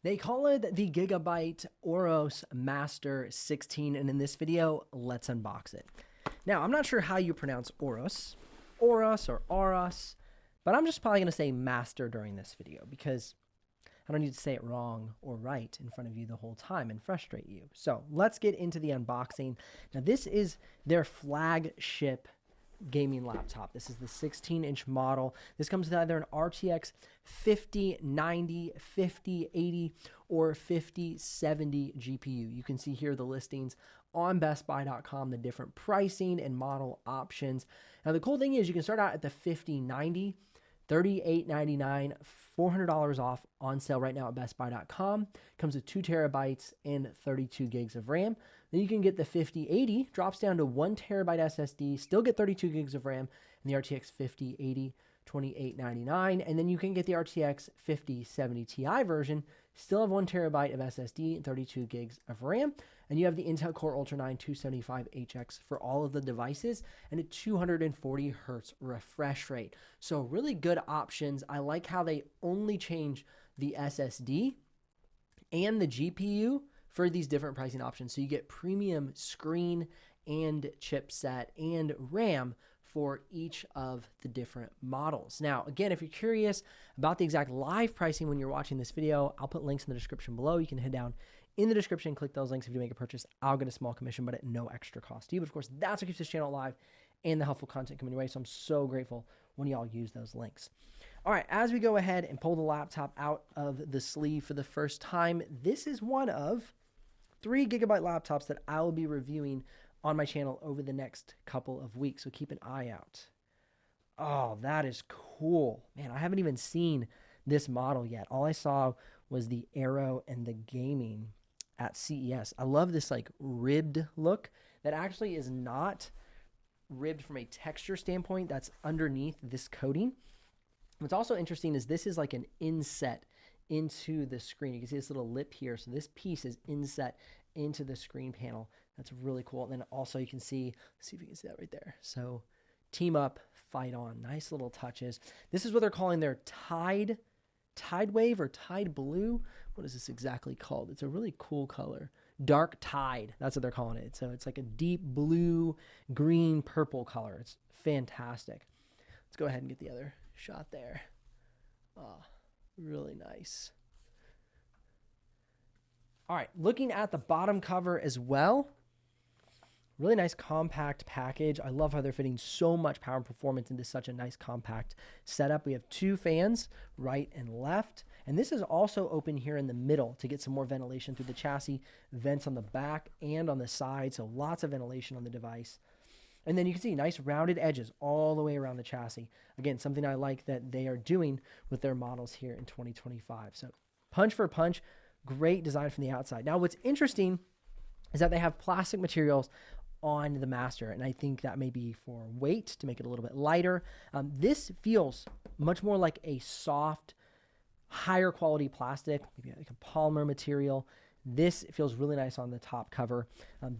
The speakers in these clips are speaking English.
They call it the Gigabyte AORUS Master 16, and in this video, let's unbox it. Now, I'm not sure how you pronounce AORUS, AORUS or AORUS, but I'm just probably going to say Master during this video because I don't need to say it wrong or right in front of you the whole time and frustrate you. So let's get into the unboxing. Now, this is their flagship gaming laptop. This is the 16-inch model. This comes with either an RTX 5090, 5080, or 5070 GPU. You can see here the listings on bestbuy.com, the different pricing and model options. Now, the cool thing is you can start out at the 5090, $38.99, $400 off on sale right now at bestbuy.com. Comes with 2 terabytes and 32 gigs of RAM. Then you can get the 5080, drops down to 1 terabyte SSD, still get 32 gigs of RAM, and the RTX 5080, $28.99. And then you can get the RTX 5070 Ti version, still have 1 terabyte of SSD and 32 gigs of RAM. And you have the Intel Core Ultra 9 275HX for all of the devices and a 240 hertz refresh rate. So really good options. I like how they only change the SSD and the GPU for these different pricing options. So you get premium screen and chipset and RAM for each of the different models. Now, again, if you're curious about the exact live pricing when you're watching this video, I'll put links in the description below. You can head down in the description, click those links if you make a purchase. I'll get a small commission, but at no extra cost to you. But of course, that's what keeps this channel alive and the helpful content coming your way. So I'm so grateful when y'all use those links. All right, as we go ahead and pull the laptop out of the sleeve for the first time, this is one of 3 Gigabyte laptops that I will be reviewing on my channel over the next couple of weeks. So keep an eye out. Oh, that is cool. Man, I haven't even seen this model yet. All I saw was the Aero and the gaming at CES. I love this like ribbed look that actually is not ribbed from a texture standpoint. That's underneath this coating. What's also interesting is this is like an inset into the screen. You can see this little lip here. So this piece is inset into the screen panel. That's really cool. And then also you can see, let's see if you can see that right there. So team up, fight on. Nice little touches. This is what they're calling their Tide Wave or Tide Blue. What is this exactly called? It's a really cool color. Dark Tide. That's what they're calling it. So it's like a deep blue, green, purple color. It's fantastic. Let's go ahead and get the other shot there. Oh, really nice. All right, looking at the bottom cover as well. Really nice compact package. I love how they're fitting so much power and performance into such a nice compact setup. We have 2 fans, right and left. And this is also open here in the middle to get some more ventilation through the chassis, vents on the back and on the side. So lots of ventilation on the device. And then you can see nice rounded edges all the way around the chassis. Again, something I like that they are doing with their models here in 2025. So punch for punch, great design from the outside. Now, what's interesting is that they have plastic materials on the Master, and I think that may be for weight to make it a little bit lighter. This feels much more like a soft, higher quality plastic, maybe like a polymer material. This feels really nice on the top cover.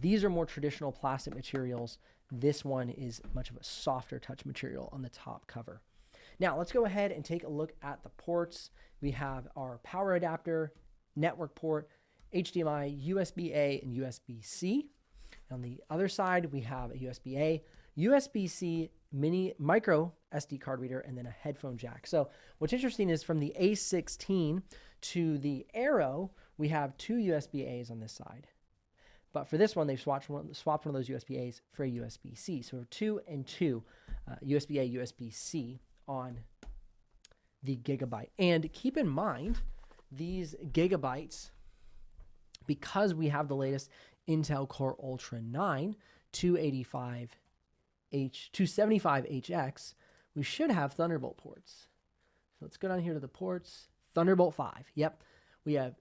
These are more traditional plastic materials. This one is much of a softer touch material on the top cover. Now let's go ahead and take a look at the ports. We have our power adapter, network port, HDMI, USB-A, and USB-C. On the other side, we have a USB-A, USB-C mini micro SD card reader, and then a headphone jack. So what's interesting is from the A16 to the Aero, we have 2 USB-As on this side. But for this one, they've swapped one of those USB-As for a USB-C. So 2 and 2, USB-A, USB-C on the Gigabyte. And keep in mind, these Gigabytes, because we have the latest Intel Core Ultra 9 275HX, we should have Thunderbolt ports. So let's go down here to the ports. Thunderbolt 5. Yep. We have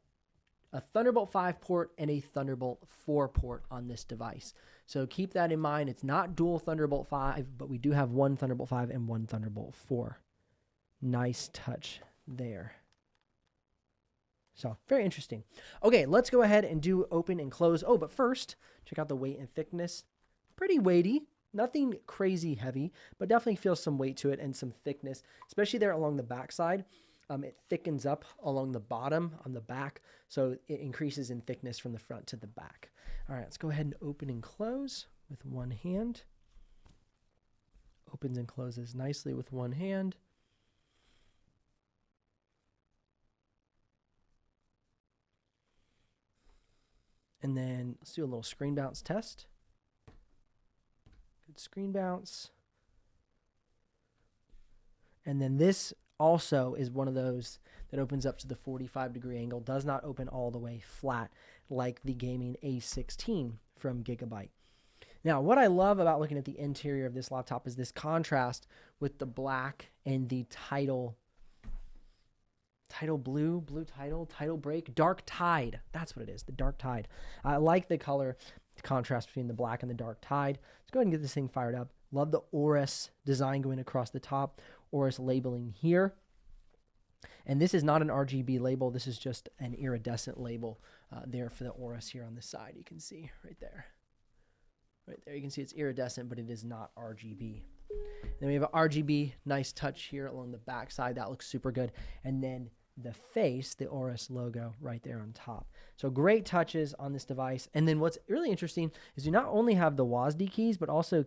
a Thunderbolt 5 port and a Thunderbolt 4 port on this device. So keep that in mind. It's not dual Thunderbolt 5, but we do have 1 Thunderbolt 5 and 1 Thunderbolt 4. Nice touch there. So very interesting. Okay, let's go ahead and do open and close. Oh, but first, check out the weight and thickness. Pretty weighty, nothing crazy heavy, but definitely feels some weight to it and some thickness, especially there along the backside. it thickens up along the bottom on the back, so it increases in thickness from the front to the back. All right, let's go ahead and open and close with one hand. Opens and closes nicely with one hand. And then let's do a little screen bounce test. Good screen bounce. And then this also is one of those that opens up to the 45-degree angle, does not open all the way flat like the gaming A16 from Gigabyte. Now, what I love about looking at the interior of this laptop is this contrast with the black and the title blue, title break, dark tide. That's what it is, the dark tide. I like the color contrast between the black and the dark tide. Let's go ahead and get this thing fired up. Love the AORUS design going across the top, AORUS labeling here. And this is not an RGB label. This is just an iridescent label there for the AORUS here on the side. You can see right there. Right there, you can see it's iridescent, but it is not RGB. Then we have an RGB, nice touch here along the back side. That looks super good. And then the face, the AORUS logo right there on top. So great touches on this device. And then what's really interesting is you not only have the WASD keys, but also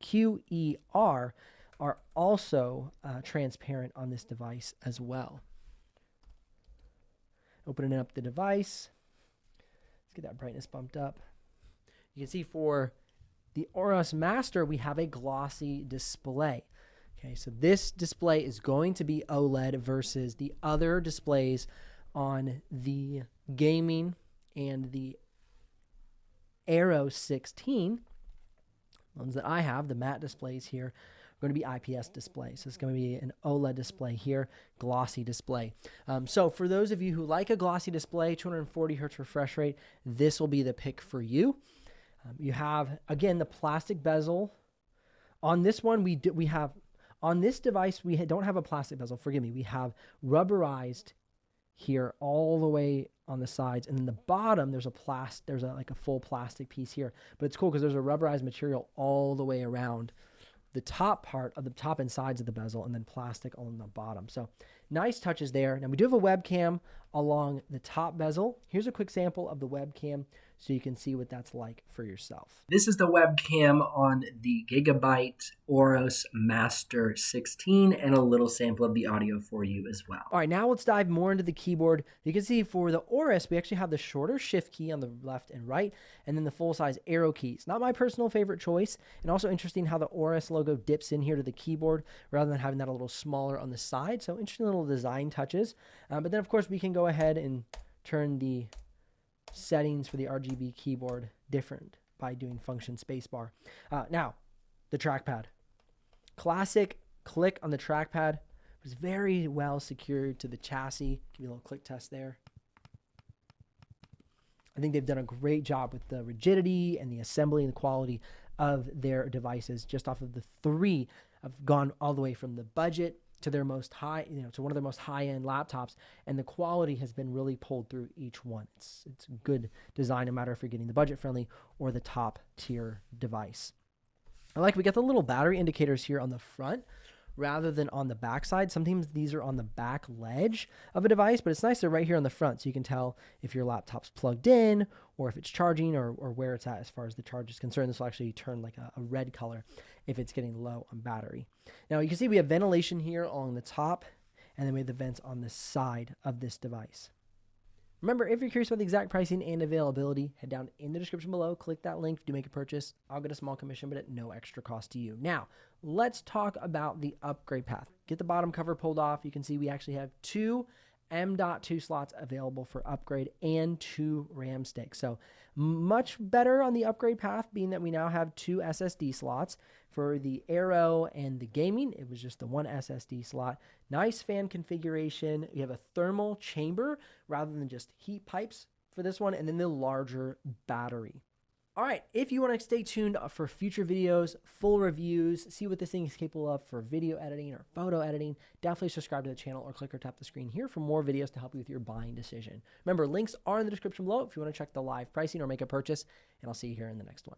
QER are also transparent on this device as well. Opening up the device. Let's get that brightness bumped up. You can see for the AORUS Master, we have a glossy display. Okay, so this display is going to be OLED versus the other displays on the gaming and the AORUS 16. Ones that I have, the matte displays here, are going to be IPS displays. So it's going to be an OLED display here, glossy display. So for those of you who like a glossy display, 240 hertz refresh rate, this will be the pick for you. You have, again, the plastic bezel. On this one, we have, on this device, we don't have a plastic bezel. Forgive me. We have rubberized here all the way on the sides. And then the bottom, there's like a full plastic piece here. But it's cool because there's a rubberized material all the way around the top part of the top and sides of the bezel, and then plastic on the bottom. So nice touches there. Now we do have a webcam along the top bezel. Here's a quick sample of the webcam so you can see what that's like for yourself. This is the webcam on the Gigabyte AORUS Master 16 and a little sample of the audio for you as well. All right, now let's dive more into the keyboard. You can see for the AORUS, we actually have the shorter shift key on the left and right, and then the full-size arrow keys. Not my personal favorite choice, and also interesting how the AORUS logo dips in here to the keyboard rather than having that a little smaller on the side. So interesting little design touches. But then, of course, we can go ahead and turn the settings for the RGB keyboard different by doing function spacebar. Now, the trackpad. Classic click on the trackpad. It's very well secured to the chassis. Give you a little click test there. I think they've done a great job with the rigidity and the assembly and the quality of their devices. Just off of the three, I've gone all the way from the budget to their most high, to one of their most high-end laptops, and the quality has been really pulled through each one. It's good design, no matter if you're getting the budget-friendly or the top-tier device. I like we got the little battery indicators here on the front rather than on the back side. Sometimes these are on the back ledge of a device, but it's nice they're right here on the front, so you can tell if your laptop's plugged in or if it's charging or where it's at as far as the charge is concerned. This will actually turn like a red color if it's getting low on battery. Now you can see we have ventilation here along the top, and then we have the vents on the side of this device. Remember, if you're curious about the exact pricing and availability, head down in the description below, click that link to make a purchase. I'll get a small commission, but at no extra cost to you. Now, let's talk about the upgrade path. Get the bottom cover pulled off. You can see we actually have two M.2 slots available for upgrade and 2 RAM sticks. So much better on the upgrade path, being that we now have 2 SSD slots. For the Aero and the gaming, it was just the 1 SSD slot. Nice fan configuration. You have a thermal chamber rather than just heat pipes for this one, and then the larger battery. All right, if you want to stay tuned for future videos, full reviews, see what this thing is capable of for video editing or photo editing, definitely subscribe to the channel or click or tap the screen here for more videos to help you with your buying decision. Remember, links are in the description below if you want to check the live pricing or make a purchase, and I'll see you here in the next one.